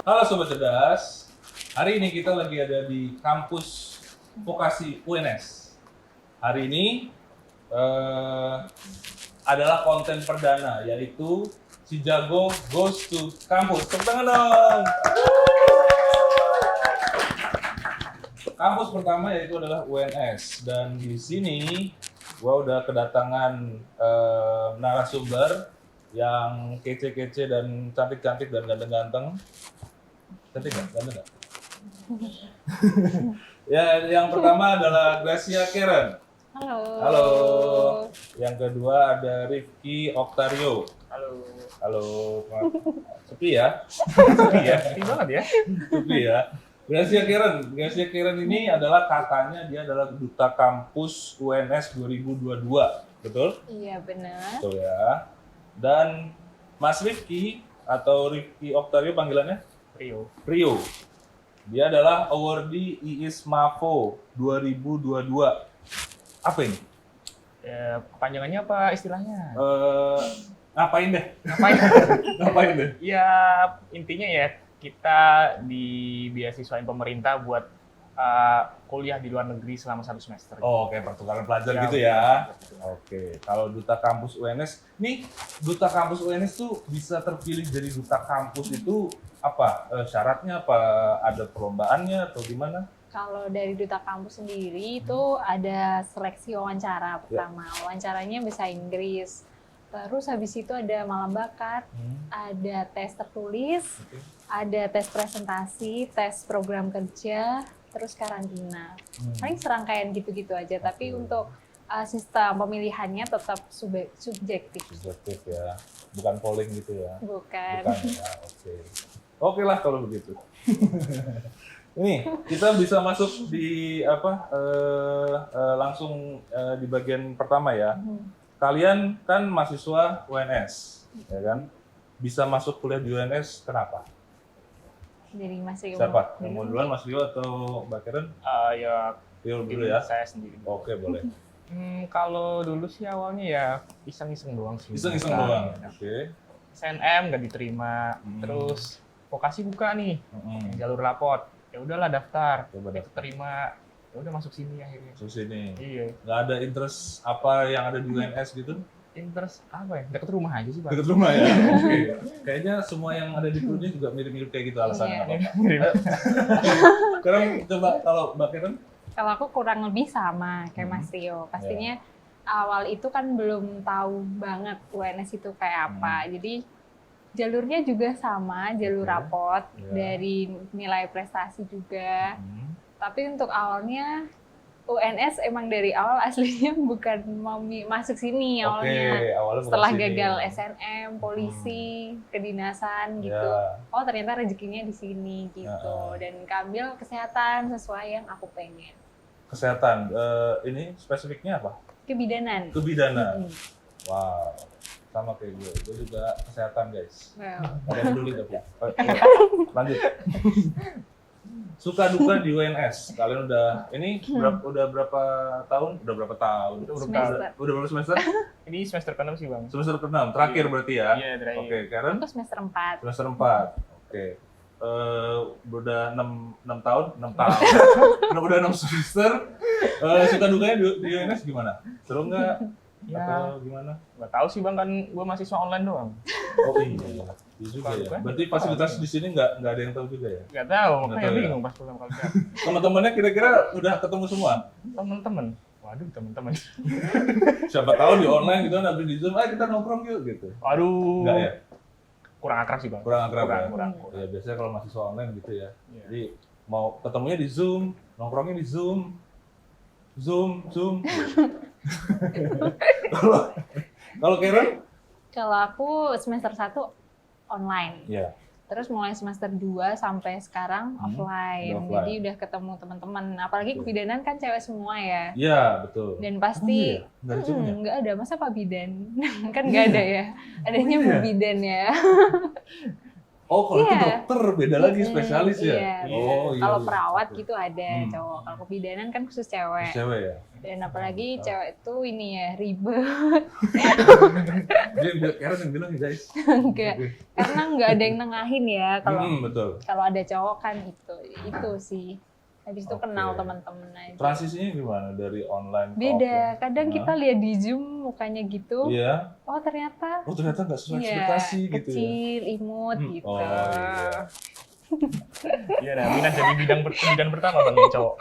Halo Sobat Cerdas, hari ini kita lagi ada di kampus vokasi UNS. Hari ini adalah konten perdana, yaitu si Jago Goes to Kampus. Tepuk tangan dong! Kampus pertama yaitu adalah UNS, dan di sini gua udah kedatangan narasumber yang kece-kece dan cantik-cantik dan ganteng-ganteng. Cantik nggak? Ganteng nggak? Ya, yang pertama adalah Gracia Karen. Halo. Halo. Yang kedua ada Rifki Octario. Halo. Halo. Sepi ya? Sepi banget ya. Sepi ya. Gracia Karen ini adalah katanya dia adalah duta kampus UNS 2022. Betul? Iya benar. Betul ya. Dan Mas Rifki atau Rifki Octario panggilannya? Rio. Dia adalah awardee IIS MAVO 2022. Apa ini? Ya, kepanjangannya apa istilahnya? Ngapain deh? Ngapain? Ngapain deh? Ya intinya ya kita dibeasiswain pemerintah buat kuliah di luar negeri selama 1 semester. Oh, kayak pertukaran pelajar Ya, gitu ya. betul. Oke, kalau duta kampus UNS, nih duta kampus UNS tuh bisa terpilih jadi duta kampus itu apa? Syaratnya apa? Ada perlombaannya atau gimana? Kalau dari Duta Kampus sendiri itu ada seleksi wawancara pertama. Wawancaranya bahasa Inggris. Terus habis itu ada malam bakat, ada tes tertulis, Oke. ada tes presentasi, tes program kerja, terus karantina. Paling serangkaian gitu-gitu aja. Tapi untuk sistem pemilihannya tetap subjektif. Subjektif ya, bukan polling gitu ya. Bukan. Bukan ya, oke. Oke lah kalau begitu. Ini kita bisa masuk di apa? Langsung di bagian pertama ya. Kalian kan mahasiswa UNS, ya kan? Bisa masuk kuliah di UNS, kenapa? Dari Mas Rio. Siapa? Yang mau duluan, Mas Rio atau Mbak Karen? Ya Rio dulu ya. saya sendiri. Oke, boleh. Kalau dulu sih awalnya ya iseng-iseng doang sih. Iseng-iseng Nah, doang. ya. Oke. SNM nggak diterima. Terus vokasi buka nih, jalur rapot. Ya udahlah daftar. Coba daftar. Terima. Ya udah masuk sini akhirnya. Terus ini, Iya. nggak ada interest apa yang ada di UNS gitu? Interest apa ya? Deket rumah aja sih, Pak. Dekat rumah ya? Oke. Kayaknya semua yang ada di dunia juga mirip-mirip kayak gitu alasannya. Iya. Apa? Sekarang coba kalau Mbak Karen? Kalau aku kurang lebih sama kayak Mas Rio. Pastinya awal itu kan belum tahu banget UNS itu kayak apa. Jadi jalurnya juga sama, jalur rapot, dari nilai prestasi juga. Tapi untuk awalnya UNS emang dari awal aslinya bukan mau masuk sini awalnya. Awalnya Setelah bukan sini. gagal SNM, polisi, kedinasan gitu. Ya. Oh ternyata rezekinya di sini gitu. Dan keambil kesehatan sesuai yang aku pengen. Kesehatan, ini spesifiknya apa? Kebidanan. Kebidanan. Wow, sama kayak gue juga kesehatan guys. Wow. Ada yang peduli tapi. Lanjut. Suka duka di UNS. Kalian udah ini udah berapa tahun? Udah berapa tahun? Semester. Udah berapa semester? Ini semester ke-6 sih, Bang. Semester ke-6, terakhir berarti ya? Iya, terakhir. Oke, Karen? Aku semester 4. Semester 4. Oke. Udah 6 tahun? 6 tahun. Udah 6 semester. Suka dukanya di UNS gimana? Seru nggak? Ya, Atau gimana? nggak tahu sih, Bang, kan gue mahasiswa online doang. Oh iya juga ya. Berarti fasilitas di sini nggak ada yang tahu juga ya? Nggak tahu, Nggak makanya tahu ya? bingung pas pertama kali lihat. Teman-temannya kira-kira udah ketemu semua? Temen-temen. Waduh, temen-temen. Siapa tahu di online gitu kan, habis di Zoom, kita nongkrong yuk gitu. Waduh. Enggak ya? Kurang akrab sih, Bang. Kurang akrab ya? Kurang. Ya biasanya kalau mahasiswa online gitu ya. Iya. Jadi mau ketemunya di Zoom, nongkrongnya di Zoom. Zoom. Kalau Karen? Kalau aku semester 1 online. Iya. Terus mulai semester 2 sampai sekarang offline. Offline. Jadi udah ketemu teman-teman. Apalagi kebidanan kan cewek semua ya. Iya, betul. Dan pasti Nggak ada Zoom-nya? nggak ada. Masa Pak Bidan? Kan nggak ada ya. Adanya Bu Bidan ya. Oh, kalau itu Iya. dokter beda lagi spesialis ya. Iya. Oh, iya. Kalau iya. perawat gitu ada Hmm. cowok. Kalau kebidanan kan khusus cewek. Cewek ya. Dan apalagi cewek itu ini ya ribet. Dia Karen yang bilang ya guys. Enggak. Karena nggak ada yang nengahin ya. Kalau Betul. kalau ada cowok kan itu sih. Habis itu Oke. kenal teman-teman aja. Transisinya gimana dari online ke Beda. offline? Kadang Hah? kita lihat di Zoom mukanya gitu. Iya. Oh ternyata Oh ternyata nggak sesuai iya, ekspektasi gitu ya. kecil, imut gitu. Oh iya. Iya, nah, minat jadi bidang pertama bang yang cowok.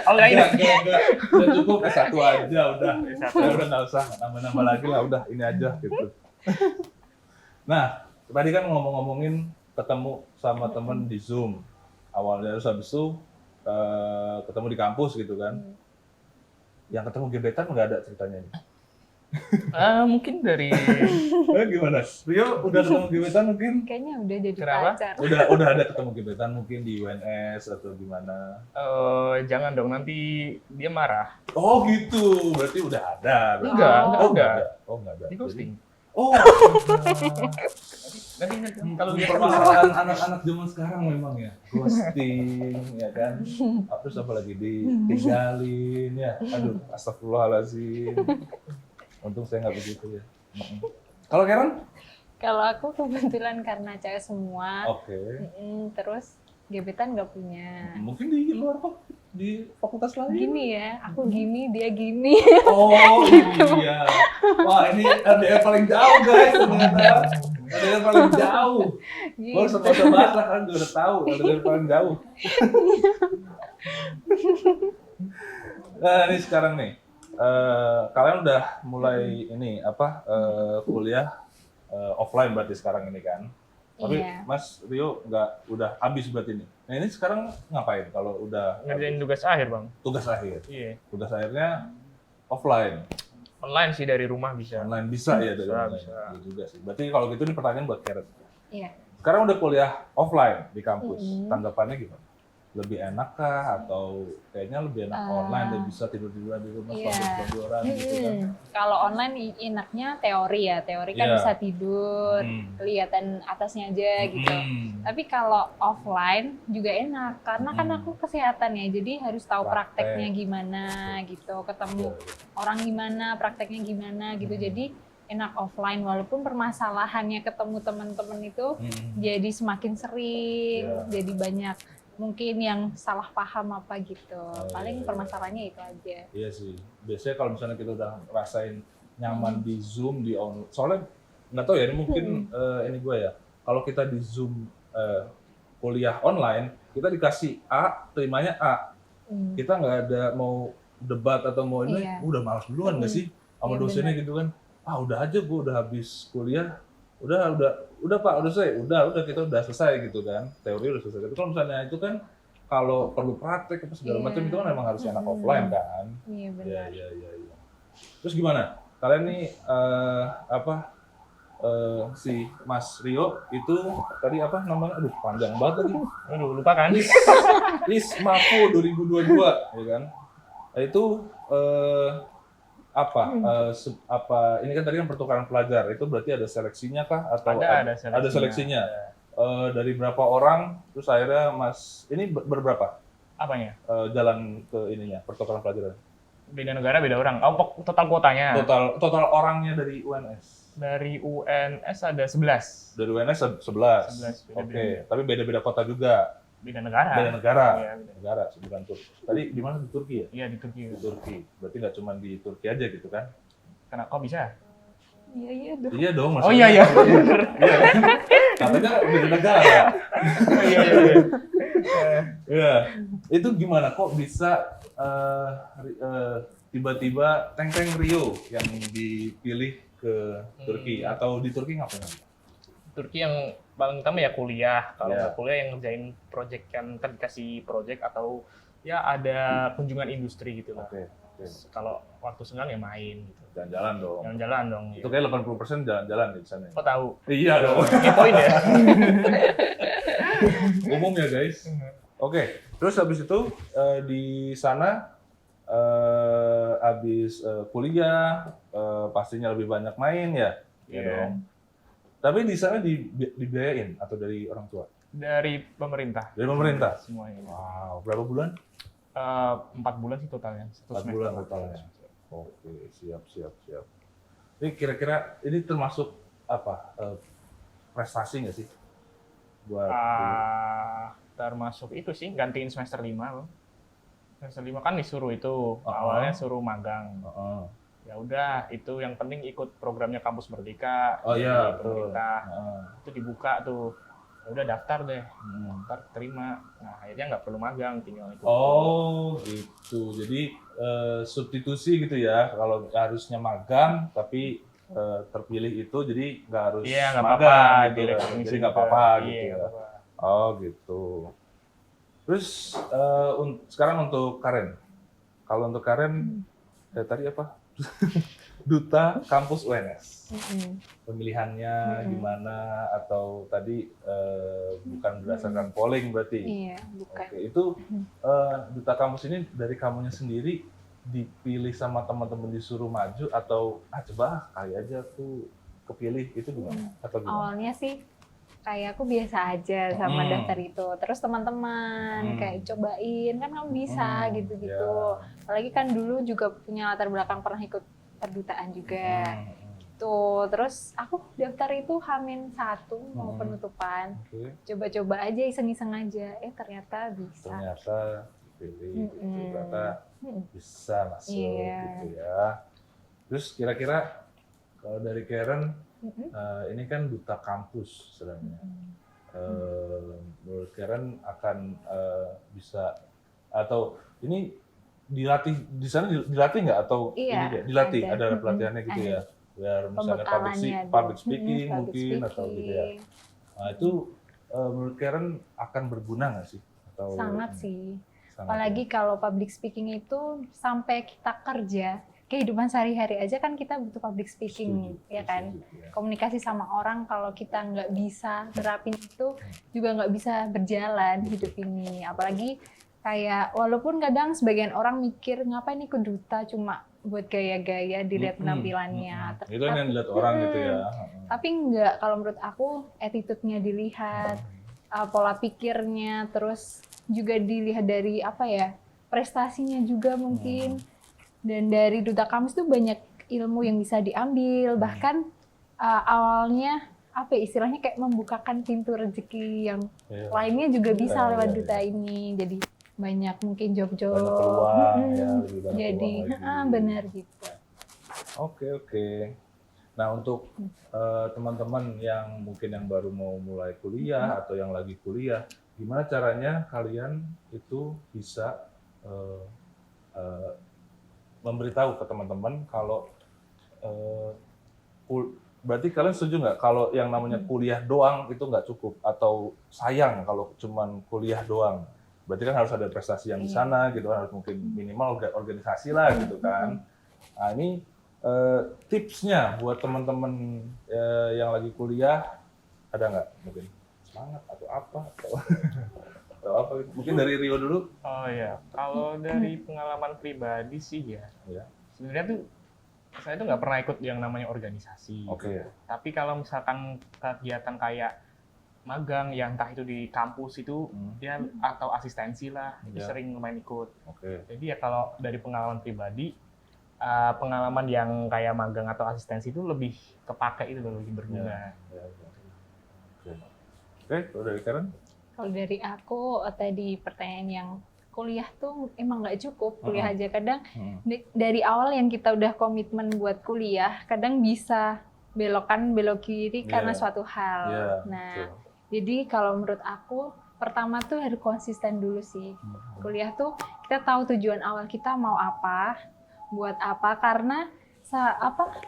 Oh enggak ini. Enggak. Udah cukup S1 aja udah. S1. Udah nggak usah nambah-nambah lagi lah, udah ini aja gitu. Nah, tadi kan ngomongin ketemu sama temen di Zoom. Awalnya terus habis itu ketemu di kampus gitu kan. Yang ketemu gebetan nggak ada ceritanya nih. Mungkin dari Gimana? Rio udah ketemu gebetan mungkin? Kayaknya udah jadi Kenapa? pacar. Udah ada ketemu gebetan mungkin di UNS atau gimana? jangan dong nanti dia marah. Oh gitu, berarti udah ada. berarti. Enggak, Oh. enggak Oh ada. nggak ada. Oh nggak ada. Di ghosting. Oh, Nanti kalau dia permasalahan anak-anak zaman sekarang memang ya, ghosting, ya kan. Terus apa lagi ditinggalin ya. Aduh, astagfirullahaladzim. Untung saya nggak begitu ya. Kalau Karen? Kalau aku kebetulan karena cewek semua, Oke. terus gebetan nggak punya. Mungkin di luar kok, di fakultas lain. Gini ya, aku gini, dia gini. Oh iya. Wah ini LDR paling jauh guys ternyata. LDR paling jauh. Gitu. Baru satu bahas lah kan udah tahu LDR paling jauh. Nah ini sekarang nih, kalian udah mulai ini apa kuliah offline berarti sekarang ini kan? Tapi Iya. Mas Rio udah habis berarti ini. Nah ini sekarang ngapain kalau udah ngerjain tugas akhir bang. tugas akhir? Iya. Tugas akhirnya offline. Online sih dari rumah bisa. Online bisa ya dari Bisa, online. bisa. Iya juga sih. Berarti kalau gitu ini pertanyaan buat Karen. Iya. Sekarang udah kuliah offline di kampus. Mm-mm. Tanggapannya gimana? Lebih enak kah atau kayaknya lebih enak online dan bisa tidur-tiduran di rumah Iya. tidur-tiduran gitu kan? Kalau online enaknya teori ya, teori kan Iya. bisa tidur, Hmm. kelihatan atasnya aja gitu. Hmm. Tapi kalau offline juga enak karena kan Hmm. aku kesehatan ya, jadi harus tahu Praktek. prakteknya gimana gitu, ketemu orang gimana, prakteknya gimana gitu. Hmm. Jadi enak offline walaupun permasalahannya ketemu teman-teman itu Hmm. jadi semakin sering, Iya. jadi banyak mungkin yang salah paham apa gitu. Paling iya. permasalahannya itu aja. Iya sih. Biasanya kalau misalnya kita udah rasain nyaman di Zoom, di on, soalnya nggak tahu ya, ini mungkin ini gue ya. Kalau kita di Zoom kuliah online, kita dikasih A, terimanya A. Hmm. Kita nggak ada mau debat atau mau ini, Iya. udah malas duluan nggak sih sama Iya, dosennya gitu kan? Ah udah aja gue udah habis kuliah, udah Pak, udah selesai, udah kita udah selesai gitu kan, teori udah selesai. Tapi kalau misalnya itu kan kalau perlu praktek apa segala Iya. macam itu kan memang harus enak offline kan. Iya benar. Iya. Terus gimana? Kalian nih si Mas Rio itu tadi apa namanya? Aduh panjang banget lagi. Aduh, lupa kan? ISMAPO 2022 ya kan? Nah, itu apa ini kan tadi kan pertukaran pelajar, itu berarti ada seleksinya kah atau Ada seleksinya? Dari berapa orang terus akhirnya Mas ini berberapa Apanya? jalan ke ininya pertukaran pelajaran? Beda negara, beda orang. Oh, total kuotanya. Total orangnya dari UNS. Dari UNS ada 11. Dari UNS 11. 11, Oke, beda-beda. tapi beda-beda kota juga. Beda negara. Beda negara. Iya, beda. Negara, bukan Turki. Tadi di mana? Di Turki ya? Iya, di Turki. Di Turki. Berarti nggak cuma di Turki aja gitu kan? Kenapa kok bisa? Iya dong. Iya dong. Oh iya, iya. Iya kan? Katanya beda negara. Iya. Iya. Itu gimana kok bisa tiba-tiba Teng Rio yang dipilih ke Turki atau di Turki ngapain? Turki yang paling utama ya kuliah. Kalau Iya. nggak kuliah yang ngerjain project kan dikasih project atau ya ada kunjungan industri gitu lah. Oke. Kalau waktu senggang ya main gitu. Jalan-jalan dong. Jalan-jalan dong. Itu kayak 80% jalan-jalan di sana. Kok tahu? Iya dong. Ngepoin ya? Umum ya guys. Oke. Terus habis itu di sana habis kuliah pastinya lebih banyak main ya. Iya Iya. dong. Tapi di sana dibiayain atau dari orang tua? Dari pemerintah. Dari pemerintah? Semuanya. Wow, berapa bulan? 4 bulan sih totalnya. 4 bulan totalnya. Oke, siap. Ini kira-kira ini termasuk apa? Prestasi nggak sih? Buat termasuk itu sih, gantiin semester 5 Bang. Semester 5 kan disuruh itu, awalnya suruh magang. Ya udah, itu yang penting ikut programnya Kampus Merdeka. Oh iya, di pemerintah. Itu dibuka tuh. Ya udah daftar deh. Daftar terima. Nah, akhirnya nggak perlu magang, tinggal ikut. Oh, gitu. Jadi substitusi gitu ya. Kalau harusnya magang tapi terpilih itu jadi nggak harus Nggak magang apa-apa, gitu. direkomendasi Jadi nggak juga. apa-apa Iya, gitu ya. nggak apa-apa. Oh, gitu. Terus sekarang untuk Karen. Kalau untuk Karen tadi apa? Duta Kampus UNS. Pemilihannya gimana atau tadi bukan berdasarkan polling berarti? Iya, bukan. Oke, itu Duta Kampus ini dari kamunya sendiri dipilih sama teman-teman disuruh maju atau coba kali aja tuh kepilih itu gimana? Atau gimana? Awalnya sih kayak aku biasa aja sama daftar itu. Terus teman-teman kayak cobain kan kamu bisa gitu-gitu. Apalagi kan dulu juga punya latar belakang pernah ikut perdutaan juga. Tuh, terus aku daftar itu H-1 mau penutupan. Coba-coba aja, iseng-iseng aja. Ternyata bisa. Ternyata dipilih gitu. Ternyata bisa masuk gitu ya. Terus kira-kira kalau dari Karen ini kan duta kampus sebenarnya. Menurut Karen akan bisa atau ini dilatih di sana dilatih nggak atau Iya, ini dilatih ada. ada pelatihannya gitu ya biar misalnya Pembekalannya public ada. speaking Public mungkin atau gitu ya. Nah itu menurut Karen akan berguna nggak sih? Atau Sangat sih. sangat Apalagi kalau public speaking itu sampai kita kerja, kehidupan sehari-hari aja kan kita butuh public speaking, Setuju, ya kan? setuju, ya. Komunikasi sama orang kalau kita nggak bisa terapin itu juga nggak bisa berjalan hidup ini. Apalagi kayak walaupun kadang sebagian orang mikir ngapain ikut duta cuma buat gaya-gaya dilihat penampilannya. Itu yang dilihat orang gitu ya. Tapi enggak, kalau menurut aku attitude-nya dilihat, pola pikirnya, terus juga dilihat dari apa ya, prestasinya juga mungkin. Dan dari duta kampus tuh banyak ilmu yang bisa diambil, bahkan awalnya apa ya, istilahnya kayak membukakan pintu rezeki yang lainnya juga bisa lewat duta ini. Jadi banyak mungkin job-job. Banyak peluang ya, lebih banyak Jadi peluang lagi. benar gitu. Oke. Nah untuk teman-teman yang mungkin yang baru mau mulai kuliah atau yang lagi kuliah, gimana caranya kalian itu bisa memberitahu ke teman-teman kalau berarti kalian setuju nggak kalau yang namanya kuliah doang itu nggak cukup atau sayang kalau cuman kuliah doang? Berarti kan harus ada prestasi yang di sana gitu kan, harus mungkin minimal organisasi lah gitu kan. Nah ini tipsnya buat teman-teman yang lagi kuliah ada nggak mungkin semangat atau apa atau apa mungkin dari Rio dulu. Oh ya, kalau dari pengalaman pribadi sih ya. Sebenarnya tuh saya tuh nggak pernah ikut yang namanya organisasi. Oke. Tapi kalau misalkan kegiatan kayak magang yang entah itu di kampus itu dia atau asistensi lah itu sering lumayan ikut. Jadi ya kalau dari pengalaman pribadi pengalaman yang kayak magang atau asistensi itu lebih kepake itu lebih berguna. Oke, kalau dari Karen? Kalau dari aku tadi pertanyaan yang kuliah tuh emang nggak cukup kuliah aja kadang dari awal yang kita udah komitmen buat kuliah kadang bisa belok kiri karena suatu hal. Jadi kalau menurut aku pertama tuh harus konsisten dulu sih. Kuliah tuh kita tahu tujuan awal kita mau apa, buat apa, karena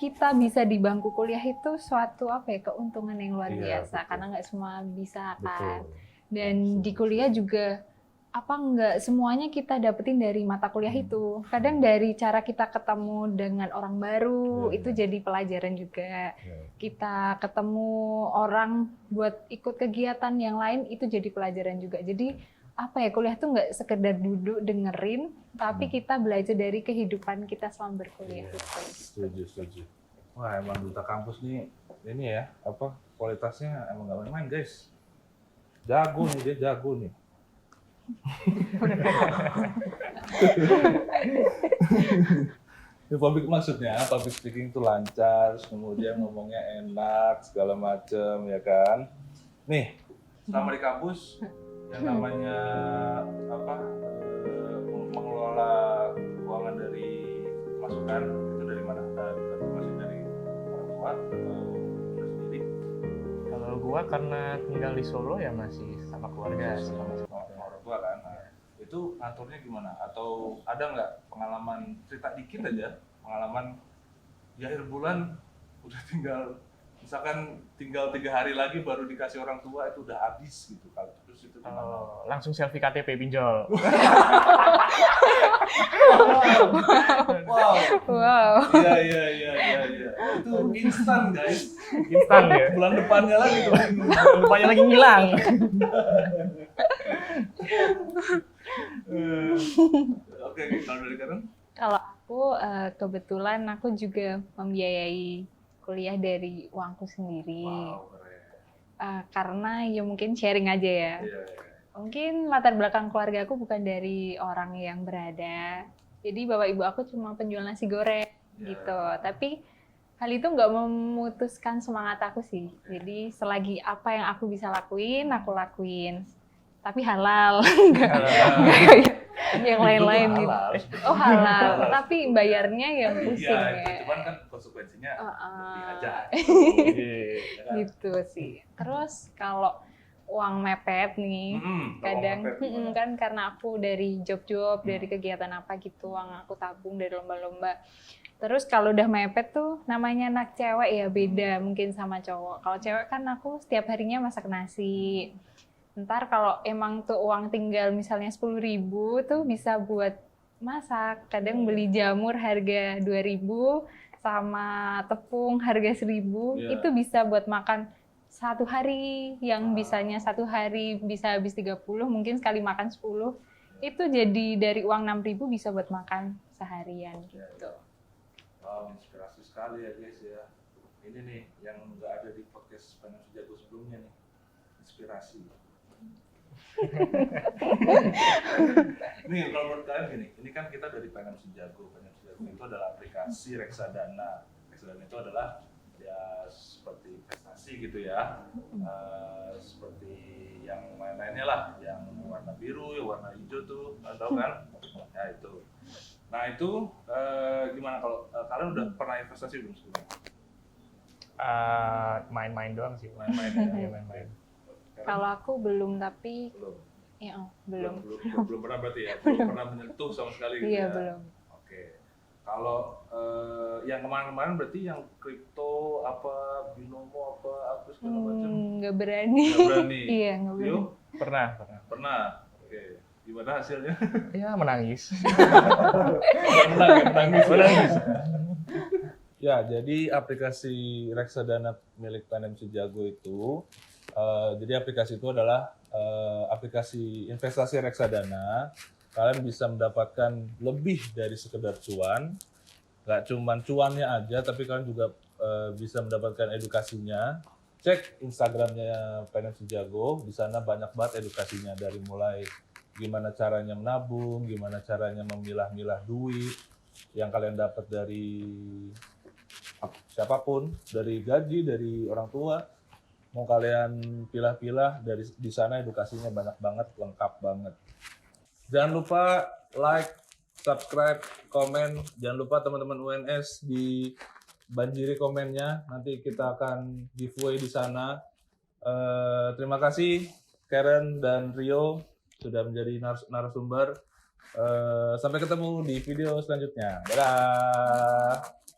kita bisa di bangku kuliah itu suatu keuntungan yang luar biasa karena nggak semua bisa kan. Dan di kuliah juga nggak semuanya kita dapetin dari mata kuliah itu. Kadang dari cara kita ketemu dengan orang baru itu jadi pelajaran juga. Kita ketemu orang buat ikut kegiatan yang lain itu jadi pelajaran juga. Jadi kuliah tuh nggak sekedar duduk dengerin, tapi kita belajar dari kehidupan kita selama berkuliah. Setuju. Wah emang duta kampus nih ini ya kualitasnya emang nggak main-main guys. Jago nih, dia jago nih. Ini public speaking itu lancar, kemudian ngomongnya enak, segala macem, ya kan? Nih, selama di kampus, yang namanya mengelola keuangan dari masukan itu dari mana? Masih dari orang tua atau sendiri? Kalau gua karena tinggal di Solo ya masih sama keluarga sih. Sama orang tua kan? Nah, itu ngaturnya gimana? Atau ada nggak pengalaman, cerita dikit aja, pengalaman di akhir bulan udah misalkan tinggal 3 hari lagi baru dikasih orang tua itu udah habis gitu, kalau terus itu gimana? Langsung selfie KTP pinjol. Wow. Iya. Itu instan guys. Instan ya. Bulan depannya lagi tuh. Rupanya lagi ngilang. Oke, kalau dari Karen? Kalau aku kebetulan aku juga membiayai kuliah dari uangku sendiri. Wow, keren. Karena ya mungkin sharing aja ya. Iya. Mungkin latar belakang keluarga aku bukan dari orang yang berada. Jadi bapak ibu aku cuma penjual nasi goreng gitu. Tapi hal itu nggak memutuskan semangat aku sih. Jadi selagi apa yang aku bisa lakuin, aku lakuin. Tapi halal, nggak kayak yang lain-lain gitu. Oh halal, tapi bayarnya yang pusing ya. Cuman kan konsekuensinya lebih aja. Gitu sih. Terus kalau uang mepet nih, kadang kan karena aku dari job-job, dari kegiatan apa gitu, uang aku tabung dari lomba-lomba. Terus kalau udah mepet tuh namanya anak cewek ya beda mungkin sama cowok. Kalau cewek kan aku setiap harinya masak nasi. Ntar kalau emang tuh uang tinggal misalnya 10.000 tuh bisa buat masak. Kadang beli jamur harga 2.000 sama tepung harga 1.000 itu bisa buat makan satu hari, yang bisanya satu hari bisa habis 30, mungkin sekali makan 10. Itu jadi dari uang 6.000 bisa buat makan seharian gitu. Wow, inspirasi sekali ya guys ya. Ini nih yang nggak ada di podcast Finance Jago sebelumnya nih, inspirasi. Nih kalau menurut kalian gini, ini kan kita dari Finance Jago. Finance Jago itu adalah aplikasi reksadana. Reksadana itu adalah ya seperti investasi gitu ya, seperti yang lain-lainnya lah, yang warna biru, yang warna hijau tuh, tahu kan? Ya itu. Nah itu gimana kalau kalian udah pernah investasi belum sebelumnya? Main-main doang sih. Main-main. Kalau aku belum, tapi Belum. ya belum. Belum pernah berarti ya? Belum pernah menyentuh sama sekali gitu Iya, ya? belum. Oke. Kalau yang kemarin-kemarin berarti yang kripto apa, binomo apa segala macam? Nggak berani. Nggak berani? Iya, nggak berani. Rio? Pernah. Oke. Gimana hasilnya? Ya menangis. menangis. Ya, jadi aplikasi reksadana milik Finance Jago itu, jadi aplikasi itu adalah aplikasi investasi reksadana. Kalian bisa mendapatkan lebih dari sekedar cuan, nggak cuma cuannya aja, tapi kalian juga bisa mendapatkan edukasinya. Cek Instagramnya Finance Jago, di sana banyak banget edukasinya, dari mulai gimana caranya menabung, gimana caranya memilah-milah duit yang kalian dapat dari siapapun, dari gaji, dari orang tua, mau kalian pilah-pilah, dari di sana edukasinya banyak banget, lengkap banget. Jangan lupa like, subscribe, komen. Jangan lupa teman-teman UNS dibanjiri komennya. Nanti kita akan giveaway di sana. Terima kasih Karen dan Rio sudah menjadi narasumber. Sampai ketemu di video selanjutnya. Dadah.